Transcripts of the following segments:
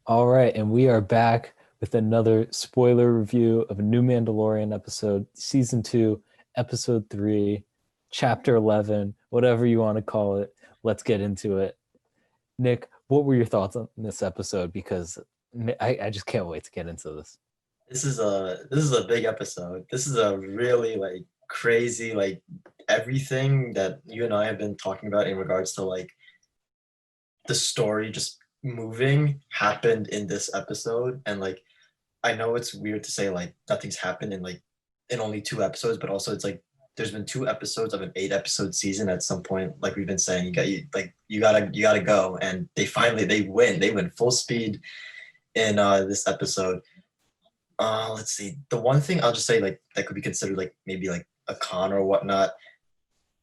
All right, and we are back with another spoiler review of a new Mandalorian episode, season 2, episode 3, chapter 11, whatever you want to call it. Let's get into it. Nick, what were your thoughts on this episode? Because I just can't wait to get into this. This is a big episode. This is a really like crazy like everything that you and I have been talking about in regards to like the story just moving happened in this episode. And like I know it's weird to say like nothing's happened in only two episodes, but also it's like there's been two episodes of an 8 episode season at some point. Like we've been saying, you gotta go, and they win full speed in this episode. Let's see. The one thing I'll just say like that could be considered like maybe like a con or whatnot.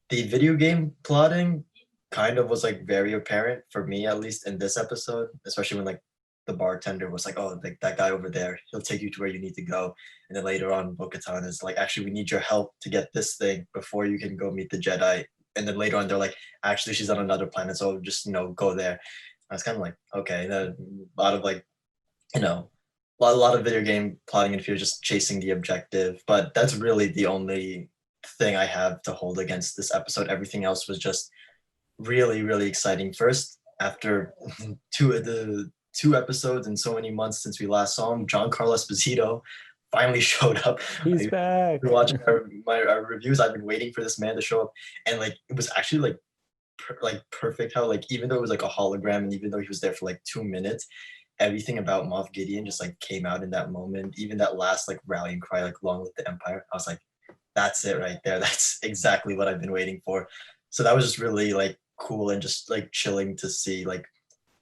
The video game plotting kind of was like very apparent for me, at least in this episode, especially when like the bartender was like, "Oh, like that guy over there, he'll take you to where you need to go." And then later on, Bo-Katan is like, "Actually, we need your help to get this thing before you can go meet the Jedi." And then later on, they're like, "Actually, she's on another planet, so just go there." I was kind of like, okay, a lot of like you know a lot of video game plotting and fear just chasing the objective, but that's really the only thing I have to hold against this episode. Everything else was just really really exciting. First, after the two episodes and so many months since we last saw him, John Carlos Esposito finally showed up. He's I back. watching our reviews. I've been waiting for this man to show up, and like it was actually like perfect how like even though it was like a hologram and even though he was there for like 2 minutes, everything about Moff Gideon just like came out in that moment. Even that last like rallying cry, like "Long live the Empire." I was like, that's it right there. That's exactly what I've been waiting for. So that was just really like cool and just like chilling to see. Like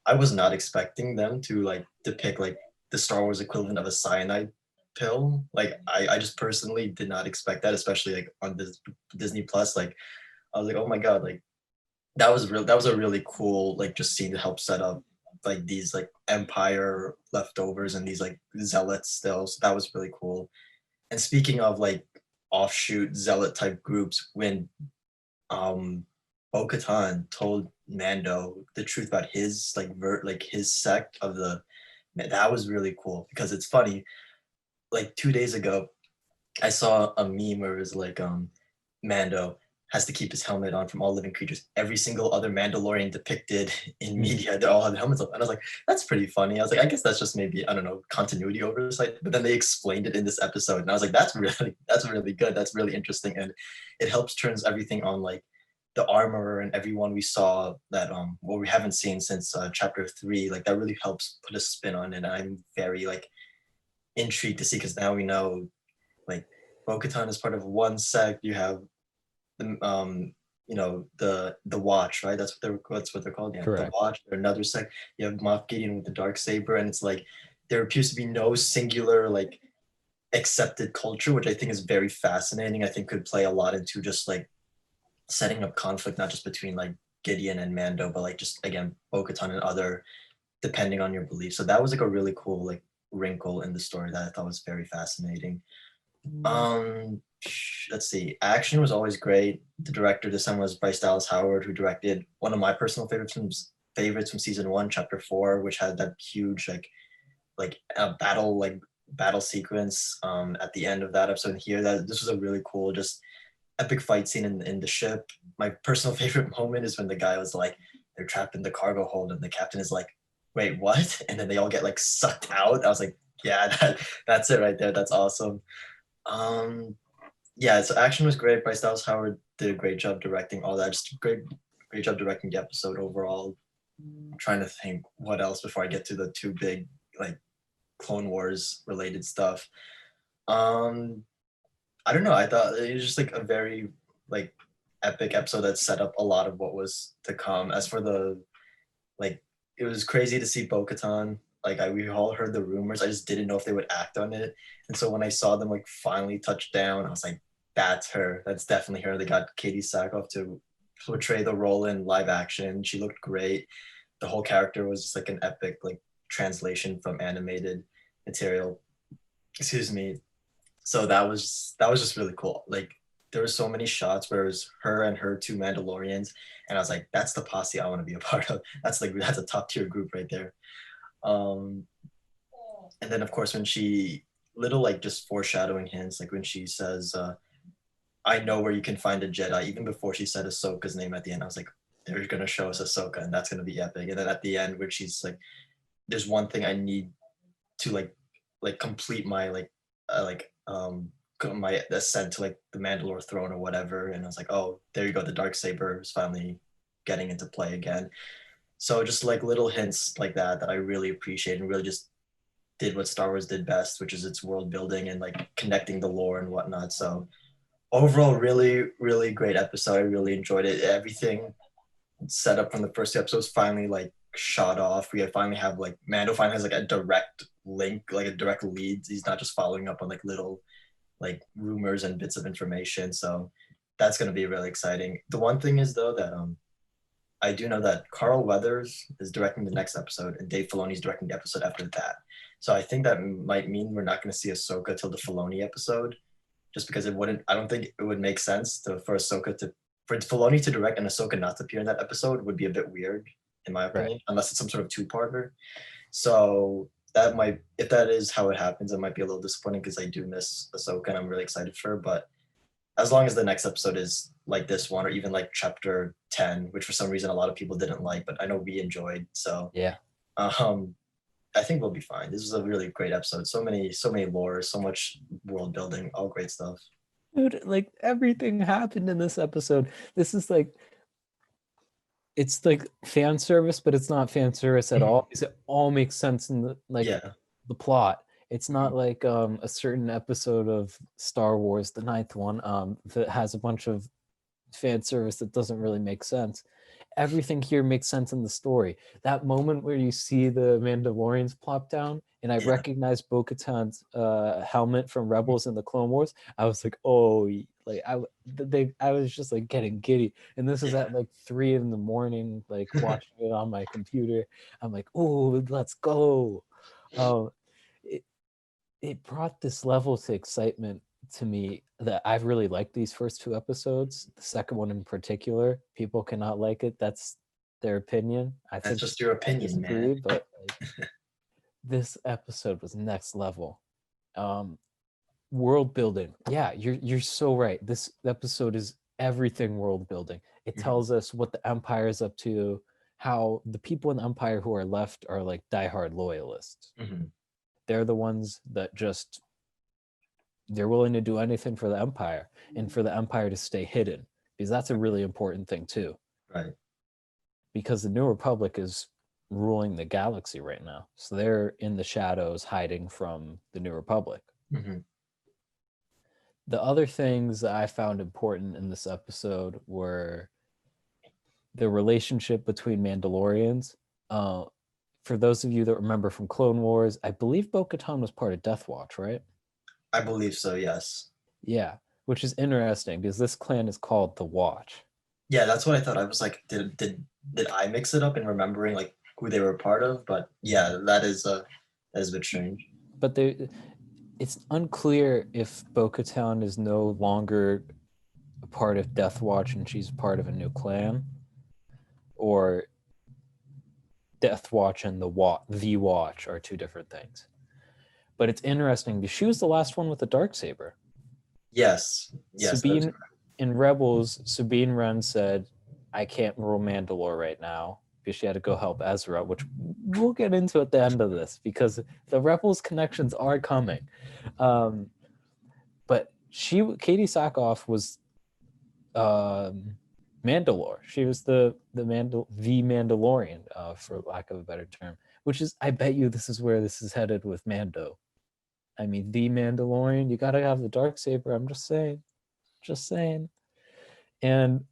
I was not expecting them to like depict like the Star Wars equivalent of a cyanide pill. Like I just personally did not expect that, especially like on this Disney Plus. Like I was like, oh my god, like that was a really cool like just scene to help set up like these like empire leftovers and these like zealots still. So that was really cool. And speaking of like offshoot zealot type groups, when Bo-Katan told Mando the truth about his like his sect of the, that was really cool because it's funny. Like 2 days ago, I saw a meme where it was like Mando has to keep his helmet on from all living creatures. Every single other Mandalorian depicted in Hmm. media, they all have helmets on. And I was like, that's pretty funny. I was like, I guess that's just maybe, I don't know, continuity oversight. But then they explained it in this episode. And I was like, that's really good. That's really interesting. And it helps turns everything on like the armor and everyone we saw that what we haven't seen since chapter 3. Like that really helps put a spin on it. And I'm very like intrigued to see because now we know like Bo-Katan is part of one sect. You have the the Watch, right? That's what they're called. Yeah, the Correct. Watch. They're another sect. You have Moff Gideon with the dark saber, and it's like there appears to be no singular like accepted culture, which I think is very fascinating. I think could play a lot into just like setting up conflict, not just between like Gideon and Mando, but like just again Bo-Katan and other, depending on your beliefs. So that was like a really cool like wrinkle in the story that I thought was very fascinating. Um, let's see. Action was always great. The director this time was Bryce Dallas Howard, who directed one of my personal favorites from season 1, chapter 4, which had that huge like a battle sequence at the end of that episode. Here, that this was a really cool, just epic fight scene in the ship. My personal favorite moment is when the guy was like, they're trapped in the cargo hold, and the captain is like, "Wait, what?" And then they all get like sucked out. I was like, "Yeah, that's it right there. That's awesome." Um, yeah, so action was great. Bryce Dallas Howard did a great job directing all that. Just great job directing the episode overall. I'm trying to think what else before I get to the two big like Clone Wars related stuff. Um, I don't know. I thought it was just like a very like epic episode that set up a lot of what was to come. As for the like, it was crazy to see Bo-Katan. Like we all heard the rumors. I just didn't know if they would act on it. And so when I saw them like finally touch down, I was like, that's her. That's definitely her. They got Katie Sackhoff to portray the role in live action. She looked great. The whole character was just like an epic like translation from animated material. Excuse me. So that was just really cool. Like there were so many shots where it was her and her two Mandalorians, and I was like, that's the posse I want to be a part of. That's a top tier group right there. Um, and then of course when she little like just foreshadowing hints, like when she says, "I know where you can find a Jedi," even before she said Ahsoka's name at the end, I was like, "They're gonna show us Ahsoka, and that's gonna be epic." And then at the end, where she's like, "There's one thing I need to like complete my my ascent to like the Mandalore throne or whatever," and I was like, "Oh, there you go, the dark saber is finally getting into play again." So just like little hints like that that I really appreciate and really just did what Star Wars did best, which is its world building and like connecting the lore and whatnot. So overall, really, really great episode. I really enjoyed it. Everything set up from the first two episodes finally like shot off. We finally have like Mando finally has like a direct link, like a direct lead. He's not just following up on like little like rumors and bits of information. So that's gonna be really exciting. The one thing is though that I do know that Carl Weathers is directing the next episode and Dave Filoni is directing the episode after that. So I think that might mean we're not going to see Ahsoka till the Filoni episode, just because it wouldn't. I don't think it would make sense for Ahsoka to for Filoni to direct and Ahsoka not to appear in that episode would be a bit weird, in my Right. opinion, unless it's some sort of two-parter. So that might, if that is how it happens, it might be a little disappointing because I do miss Ahsoka and I'm really excited for her. But as long as the next episode is like this one or even like chapter 10, which for some reason a lot of people didn't like, but I know we enjoyed. So Yeah. um I think we'll be fine. This was a really great episode. So many lore, so much world building, all great stuff. Dude, like everything happened in this episode. This is like it's like fan service, but it's not fan service at all because it all makes sense in the like Yeah. the plot. It's not like a certain episode of Star Wars, the ninth one, that has a bunch of fan service that doesn't really make sense. Everything here makes sense in the story. That moment where you see the Mandalorians plop down, and I Yeah. recognize Bo-Katan's helmet from Rebels in the Clone Wars. I was like, oh, like I was just like getting giddy. And this is Yeah. at like 3 a.m, like watching it on my computer. I'm like, oh, let's go. Um, it, it brought this level to excitement to me that I've really liked these first two episodes. The second one in particular, people cannot like it. That's their opinion. That's just your I opinion, man. disagree, but like, this episode was next level. Um, World building. Yeah, you're so right. This episode is everything world building. It Mhm. tells us what the Empire is up to, how the people in the Empire who are left are like diehard loyalists. Mhm. They're the ones that just they're willing to do anything for the empire and for the empire to stay hidden because that's a really important thing too Right. because the new republic is ruling the galaxy right now, so they're in the shadows hiding from the new republic. Mhm. The other things that I found important in this episode were the relationship between Mandalorians. uh, for those of you that remember from Clone Wars, I believe Bo-Katan was part of Death Watch, right? I believe so, yes. Yeah, which is interesting because this clan is called the Watch. Yeah, that's what I thought. I was like, did I mix it up in remembering like who they were a part of? But yeah, that is a bit strange. But it's unclear if Bo-Katan is no longer a part of Death Watch and she's part of a new clan, or Death Watch and the Watch are two different things. But it's interesting because she was the last one with the Darksaber. Yes. Yes, that is Sabine in Rebels, Sabine Wren said, I can't rule Mandalore right now because she had to go help Ezra, which we'll get into at the end of this because the Rebels connections are coming. But Katie Sackhoff was Mandalore. She was the Mandalorian, for lack of a better term. Which is, I bet you, this is where this is headed with Mando. I mean, the Mandalorian. You gotta have the dark saber. I'm just saying. And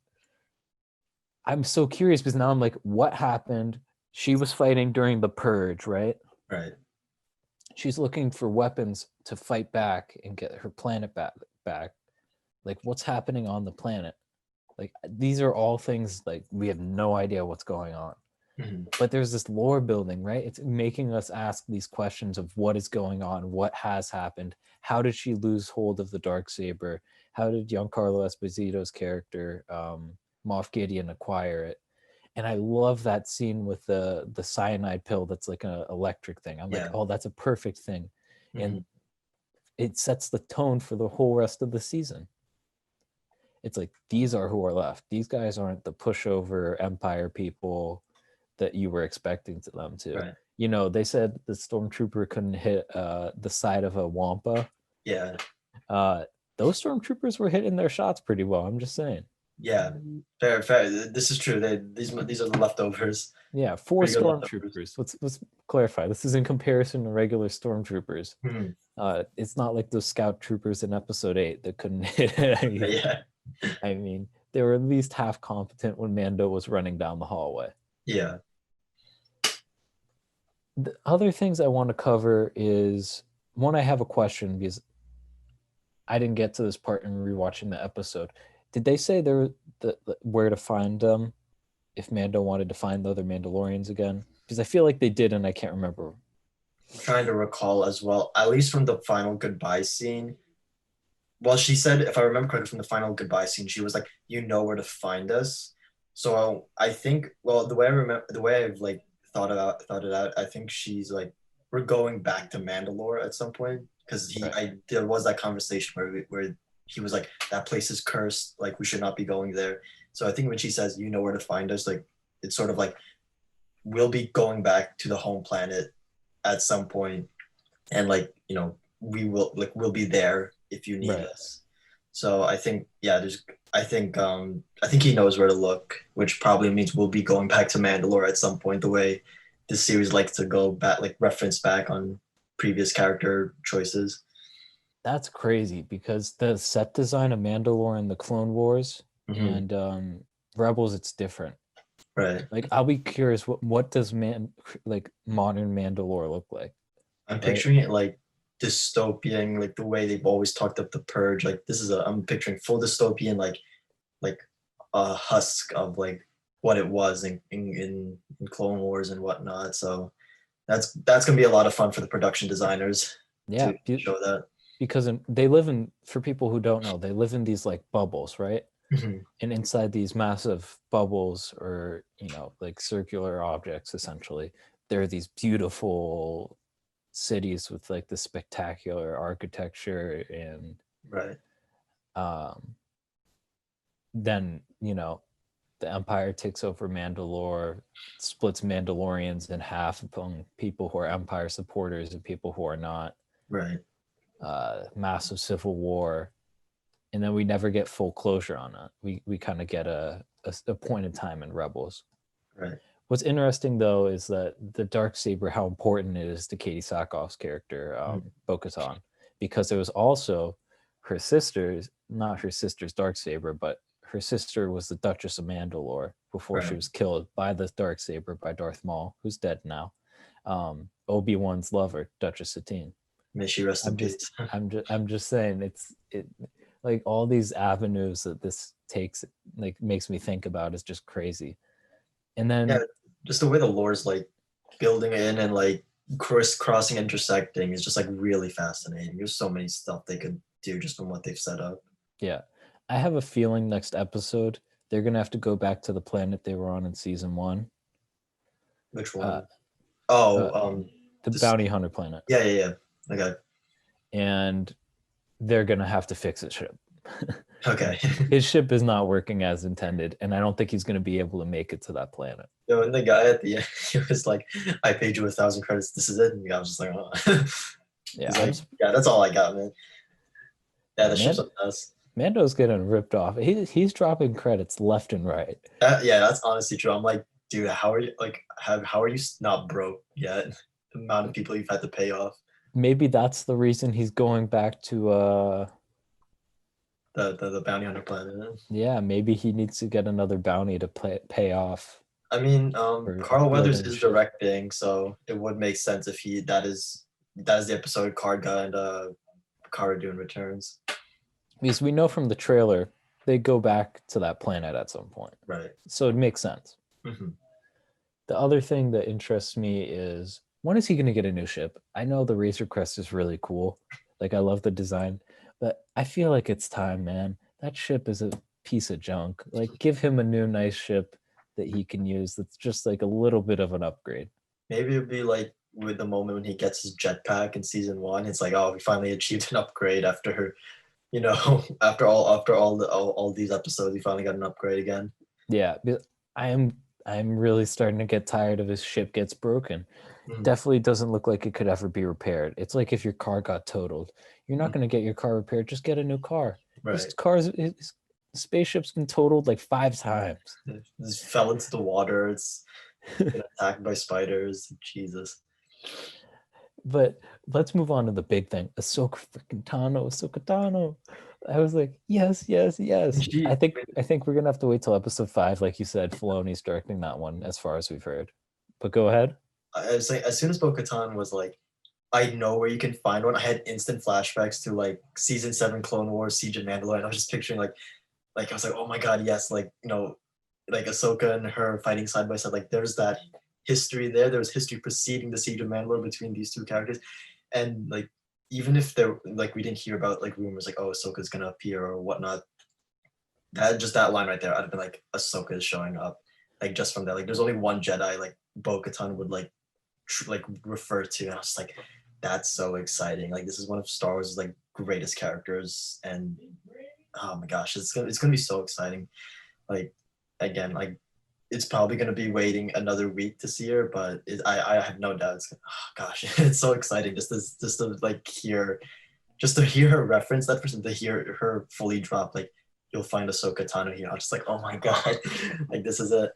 I'm so curious because now I'm like, what happened? She was fighting during the purge, right? right. She's looking for weapons to fight back and get her planet back. Like, what's happening on the planet? Like, these are all things like we have no idea what's going on. Mhm. But there's this lore building, right? It's making us ask these questions of what is going on, what has happened, how did she lose hold of the dark saber, how did Giancarlo Esposito's character, Moff Gideon, acquire it, And I love that scene with the cyanide pill that's like an electric thing. I'm like, Yeah. oh, that's a perfect thing. And Mhm. it sets the tone for the whole rest of the season. It's like, these are who are left. These guys aren't the pushover Empire people that you were expecting them to. Right. You know, they said the stormtrooper couldn't hit the side of a wampa. Yeah. Those stormtroopers were hitting their shots pretty well. I'm just saying. Yeah. Fair. Fair. This is true. These are the leftovers. Yeah, 4 Pretty good leftovers. stormtroopers. Let's clarify. This is in comparison to regular stormtroopers. Mhm. It's not like those scout troopers in episode 8 that couldn't hit anything. Yeah. I mean, they were at least half competent when Mando was running down the hallway. Yeah. The other things I want to cover is one, I have a question because I didn't get to this part in rewatching the episode. Did they say where to find them if Mando wanted to find the other Mandalorians again? Because I feel like they did, and I can't remember. I'm trying to recall as well, at least from the final goodbye scene. Well, she said, if I remember correctly, from the final goodbye scene, she was like, "You know where to find us." So I think, well, the way I remember, the way I've like thought it out, I think she's like, we're going back to Mandalore at some point because Right. there was that conversation where he was like, "That place is cursed, like we should not be going there." So I think when she says, "You know where to find us," like it's sort of like we'll be going back to the home planet at some point, and like we'll be there if you need Right. us. So I think there's I think he knows where to look, which probably means we'll be going back to Mandalore at some point. The way this series likes to go back, like reference back on previous character choices. That's crazy because the set design of Mandalore and the Clone Wars Hmm. and Rebels, it's different. Right. Like, I'll be curious, what does modern Mandalore look like? I'm Right? picturing it like dystopian, like the way they've always talked up the purge. Like I'm picturing full dystopian, like a husk of like what it was in Clone Wars and whatnot. So that's gonna be a lot of fun for the production designers Yeah, to show that. because they live in, for people who don't know, they live in these like bubbles, right? Mhm. And inside these massive bubbles, or like circular objects, essentially, there are these beautiful cities with like the spectacular architecture, and Right. um then the Empire takes over Mandalore, splits Mandalorians in half among people who are Empire supporters and people who are not. Right. Massive civil war, and then we never get full closure on it. We kind of get a point in time in Rebels. Right. What's interesting though is that the Darksaber, how important it is to Katie Sackhoff's character, Mhm. Bo-Katan, because it was also her sister's, not her sister's Darksaber, but her sister was the Duchess of Mandalore before she Right. was killed by the Darksaber by Darth Maul, who's dead now. Obi-Wan's lover, Duchess Satine. May she rest in I'm just, peace. I'm just saying, it like all these avenues that this takes, like makes me think about, is just crazy. And Yeah, then just the way the lore's like building in and like crisscrossing, intersecting is just like really fascinating. There's so many stuff they could do just from what they've set up. yeah, I have a feeling next episode they're gonna have to go back to the planet they were on in season 1, Which uh, one? Oh, uh, the this. bounty hunter planet, Yeah, yeah, yeah. Okay. and they're gonna have to fix his ship. Okay. His ship is not working as intended, and I don't think he's gonna be able to make it to that planet. Yo, and the guy at the end, he was like, "I paid you 1,000 credits. This is it." And the guy was just like, "Oh." Yeah, He's like, "Yeah, that's all I got, man." Yeah, yeah, the ship's a mess. Mando's getting ripped off. He's dropping credits left and right. Yeah, that's honestly true. I'm like, dude, how are you like how are you not broke yet? The amount of people you've had to pay off. Maybe that's the reason he's going back to The bounty hunter planet. yeah, maybe he needs to get another bounty to pay off I mean, for Carl Weathers building the is ship. directing, so it would make sense if that is the episode Karga and Cara Dune returns. Because we know from the trailer they go back to that planet at some point. Right. So it makes sense. Hmm. The other thing that interests me is, when is he going to get a new ship? I know the Razor Crest is really cool. Like, I love the design, but I feel like it's time, man. That ship is a piece of junk. Like, give him a new nice ship that he can use that's just like a little bit of an upgrade. Maybe it'd be like with the moment when he gets his jetpack in season 1. It's like, oh, we finally achieved an upgrade after, after all these episodes, he finally got an upgrade again. Yeah, I'm really starting to get tired of his ship gets broken. Mhm. Definitely doesn't look like it could ever be repaired. It's like if your car got totaled. You're not going to get your car repaired. Just get a new car. Right. His spaceship's been totaled like 5 times. It just fell into the water. It's been attacked by spiders. Jesus. But let's move on to the big thing. Ahsoka freaking Tano, Ahsoka Tano. I was like, yes, yes, yes. I think we're gonna have to wait till episode 5, like you said. Filoni's directing that one, as far as we've heard. But go ahead. I was like, as soon as Bo-Katan was like, I know where you can find one, I had instant flashbacks to like season 7 Clone Wars, Siege of Mandalorian. I was just picturing like I was like, oh my god, yes, like like Ahsoka and her fighting side by side. Like there's that history there. There was history preceding the Siege of Mandalore between these two characters, and like even if there like we didn't hear about like rumors like, oh, Ahsoka's gonna appear or whatnot, that line right there, I'd have been like, Ahsoka is showing up. Like just from that, like there's only one Jedi like Bo-Katan would like refer to, and I was like, that's so exciting. Like this is one of Star Wars' like greatest characters, and oh my gosh, it's gonna be so exciting. Like again, like it's probably gonna be waiting another week to see her, but I have no doubt it's gonna, oh gosh, it's so exciting just to like hear her reference that person, to hear her fully drop like, you'll find Ahsoka Tano here. I was just like, oh my god, like this is it.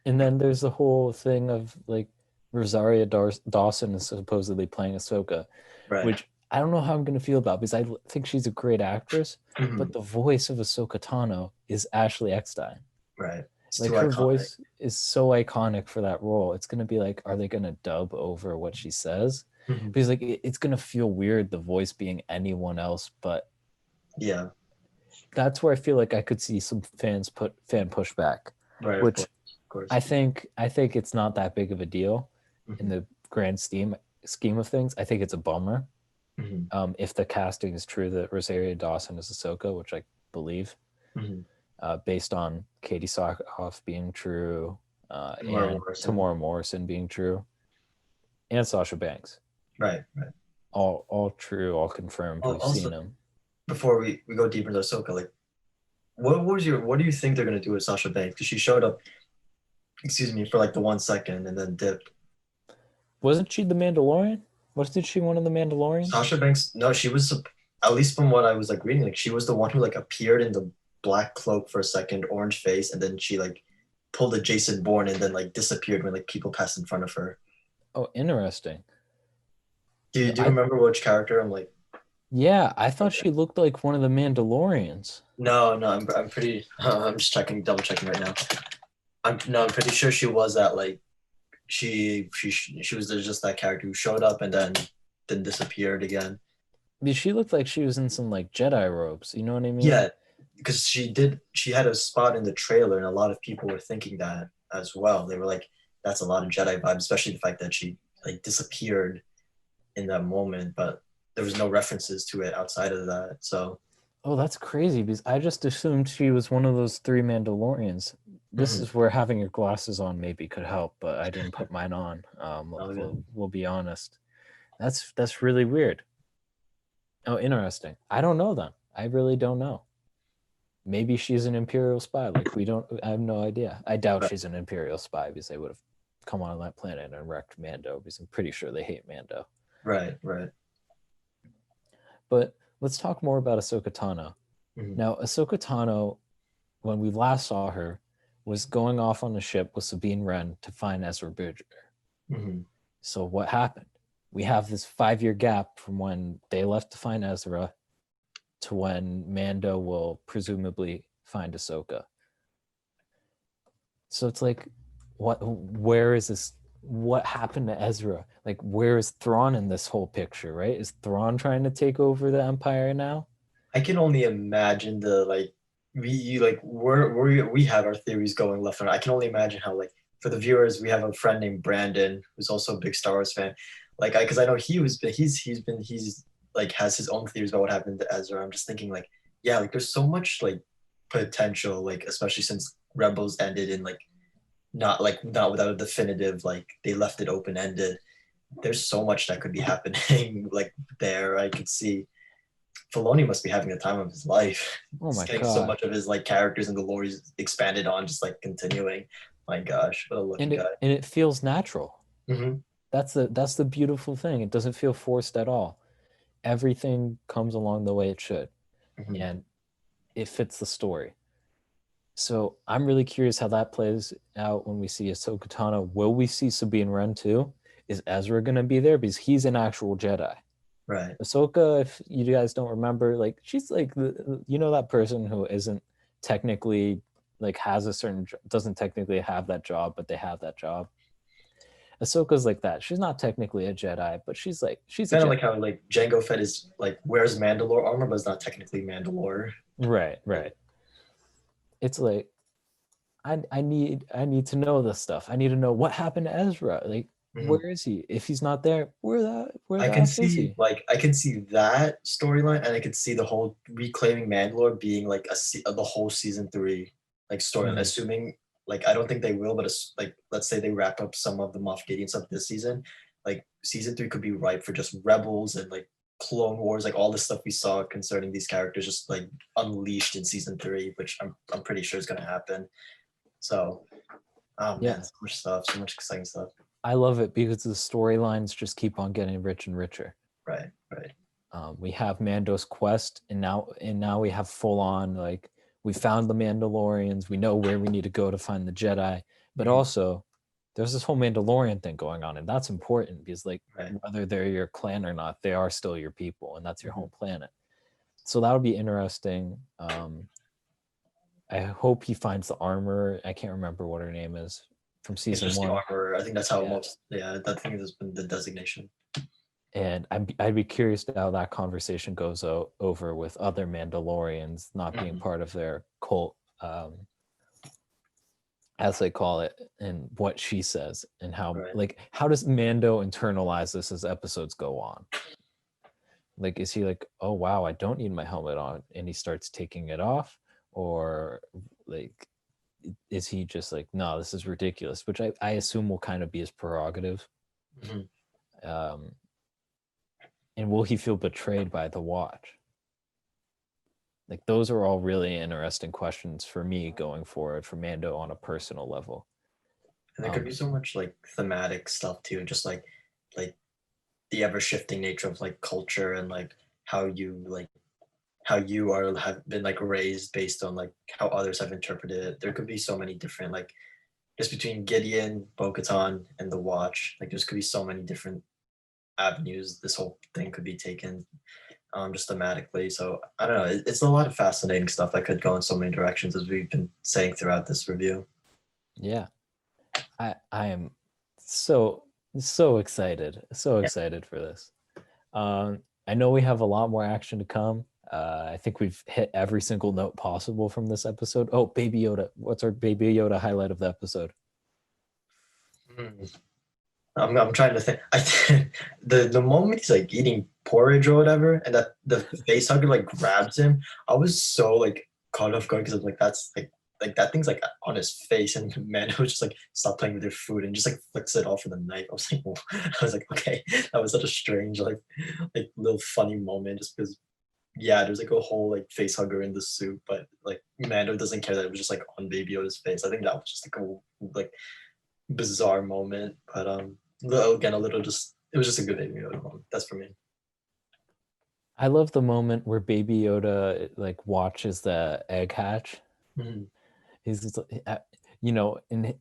And then there's the whole thing of like Rosaria Dawson is supposedly playing Ahsoka, Right. which I don't know how I'm going to feel about, because I think she's a great actress, Mhm. but the voice of Ahsoka Tano is Ashley Eckstein. Right. It's Like too her iconic. voice is so iconic for that role. It's going to be like, are they going to dub over what she says? Mhm. Because like it's going to feel weird, the voice being anyone else, but Yeah. that's where I feel like I could see some fan pushback, Right. which Of course. I think it's not that big of a deal in Mhm. the grand scheme of things. I think it's a bummer. Mhm. If the casting is true that Rosaria Dawson is Ahsoka, which I believe, Mhm. based on Katie Sackhoff being true, Tamora and Morrison. Tamora Morrison being true, and Sasha Banks, Right. all true, all confirmed. We've Also, seen them. before we go deeper into Ahsoka, like what do you think they're gonna do with Sasha Banks? Because she showed up, excuse me, for like the 1 second and then dipped. Wasn't she the Mandalorian? Wasn't she one of the Mandalorians? Sasha Banks, no, she was, at least from what I was like reading, like she was the one who like appeared in the black cloak for a second, orange face, and then she like pulled a Jason Bourne and then like disappeared when like people passed in front of her. Oh, interesting. Do you remember which character I'm like? Yeah, I thought she looked like one of the Mandalorians. No, I'm pretty. I'm just double checking right now. I'm pretty sure she was that like she was just that character who showed up and then disappeared again. I mean, she looked like she was in some like Jedi robes. You know what I mean? Yeah, because she had a spot in the trailer, and a lot of people were thinking that as well. They were like, that's a lot of Jedi vibe, especially the fact that she like disappeared in that moment, but there was no references to it outside of that. So, Oh, that's crazy, because I just assumed she was one of those 3 Mandalorians. This is where having your glasses on maybe could help, but I didn't put mine on. We'll be honest. That's really weird. Oh, interesting. I don't know then. I really don't know. Maybe she's an Imperial spy. Like I have no idea. I doubt she's an Imperial spy, because they would have come on that planet and wrecked Mando, because I'm pretty sure they hate Mando. right. But let's talk more about Ahsoka Tano. Now, Ahsoka Tano, when we last saw her, was going off on a ship with Sabine Wren to find Ezra Bridger. So what happened? We have this 5-year gap from when they left to find Ezra to when Mando will presumably find Ahsoka. So it's like, where is this? What happened to Ezra? Like, where is Thrawn in this whole picture, right? Is Thrawn trying to take over the Empire now? I can only imagine the like we have our theories going left and right. I can only imagine how like for the viewers, we have a friend named Brandon who's also a big Star Wars fan. Like because I know he's like has his own theories about what happened to Ezra. I'm just thinking like, yeah, like there's so much like potential, like especially since Rebels ended in like not without a definitive, like they left it open ended. There's so much that could be happening like there. I could see Filoni must be having the time of his life. Oh He's my getting so god. much of his like characters and the lore he's expanded on, just like continuing. My gosh, what a lucky And guy. it feels natural. Hmm. That's the beautiful thing. It doesn't feel forced at all. Everything comes along the way it should, Hmm. and it fits the story. So I'm really curious how that plays out when we see Ahsoka Tano. Will we see Sabine Wren too? Is Ezra gonna be there? Because he's an actual Jedi. Right. Ahsoka, if you guys don't remember, like she's like that person who isn't technically like has a certain doesn't technically have that job, but they have that job. Ahsoka's like that. She's not technically a Jedi, but she's a Kind of Jedi. like how like Jango Fett is like wears Mandalore armor, but it's not technically Mandalore. Right, right. It's like I need to know this stuff. I need to know what happened to Ezra. Like, Mhm. where is he? If he's not there, where I the can f is see he? I can see that storyline, and I could see the whole reclaiming Mandalore being like the whole season 3 like storyline. Mhm. Assuming like I don't think they will, but like let's say they wrap up some of the Moff Gideon stuff this season, like season 3 could be ripe for just Rebels and like Clone Wars, like all the stuff we saw concerning these characters just like unleashed in season 3, which I'm pretty sure is gonna happen. So, oh man, Yeah, so much stuff, so much exciting stuff. I love it because the storylines just keep on getting rich and richer. Right, right. We have Mando's quest, and now we have full on like we found the Mandalorians. We know where we need to go to find the Jedi, but Mhm. also there's this whole Mandalorian thing going on, and that's important because like Right. whether they're your clan or not, they are still your people, and that's your Mhm. home planet. So that would be interesting. I hope he finds the armor. I can't remember what her name is from It's season just the one. armor. I think that's how Yeah, most. Yeah, that thing has been the designation. and I'd be curious to how that conversation goes over with other Mandalorians not being Mhm. part of their cult, as they call it, and what she says, and Right. how does Mando internalize this as episodes go on? Like, is he like, oh wow, I don't need my helmet on, and he starts taking it off, or like, is he just like, no, this is ridiculous? Which I assume will kind of be his prerogative. Mhm. Um, and will he feel betrayed by the watch? Like those are all really interesting questions for me going forward for Mando on a personal level. And there could be Um, so much like thematic stuff too, just like the ever shifting nature of like culture and how you like how you are have been like raised based on like how others have interpreted it. There could be so many different like just between Gideon, Bo-Katan, and the Watch. Like there's could be so many different avenues this whole thing could be taken just thematically. So I don't know. It's a lot of fascinating stuff that could go in so many directions, as we've been saying throughout this review. yeah, I am so so Yeah. excited for this. I know we have a lot more action to come. I think we've hit every single note possible from this episode. Oh, Baby Yoda! What's our Baby Yoda highlight of the episode? Hmm. I'm trying to think. The moment he's like eating porridge or whatever, and that the face hugger like grabs him, I was so like caught off guard because I'm like that's like that thing's like on his face, and man, was just like stop playing with your food and just like flicks it off with a knife. I was like, I was like, okay, that was such a strange like little funny moment, just because yeah, there's like a whole like face hugger in the soup, but like Mando doesn't care that it was just like on Baby Yoda's face. I think that was just like a like bizarre moment, but again, a little just it was just a good Baby Yoda moment. That's for me. I love the moment where Baby Yoda like watches the egg hatch. Mhm. He's just, you know, in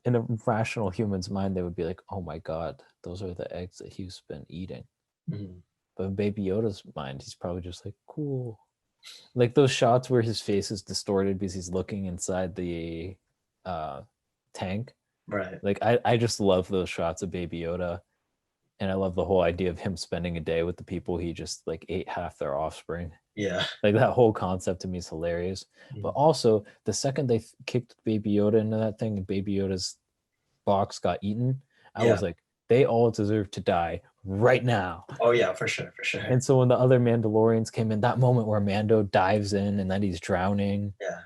a rational human's mind, they would be like, "Oh my God, those are the eggs that he's been eating." Mhm. But in Baby Yoda's mind, he's probably just like, "Cool." Like those shots where his face is distorted because he's looking inside the uh, tank. Right. Like I just love those shots of Baby Yoda, and I love the whole idea of him spending a day with the people he just like ate half their offspring. Yeah. Like that whole concept to me is hilarious. But Mhm. also the second they kicked Baby Yoda into that thing and Baby Yoda's box got eaten, I Yeah. was like, they all deserve to die right now. Oh yeah, for sure, for sure. And so when the other Mandalorians came in, that moment where Mando dives in and then he's drowning, Yeah.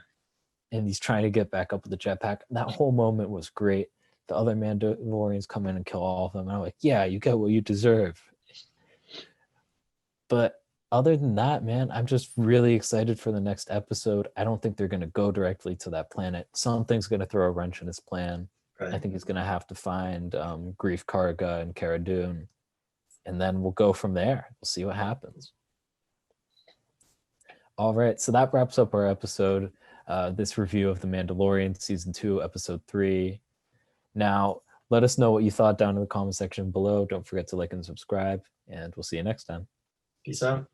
and he's trying to get back up with the jetpack. That whole moment was great. The other Mandalorians come in and kill all of them. And I'm like, yeah, you get what you deserve. But other than that, man, I'm just really excited for the next episode. I don't think they're going to go directly to that planet. Something's going to throw a wrench in his plan. Right. I think he's going to have to find Grief Karga and Cara Dune, and then we'll go from there. We'll see what happens. All right, so that wraps up our episode, this review of The Mandalorian Season 2, Episode 3. Now, let us know what you thought down in the comment section below. Don't forget to like and subscribe, and we'll see you next time. Peace out.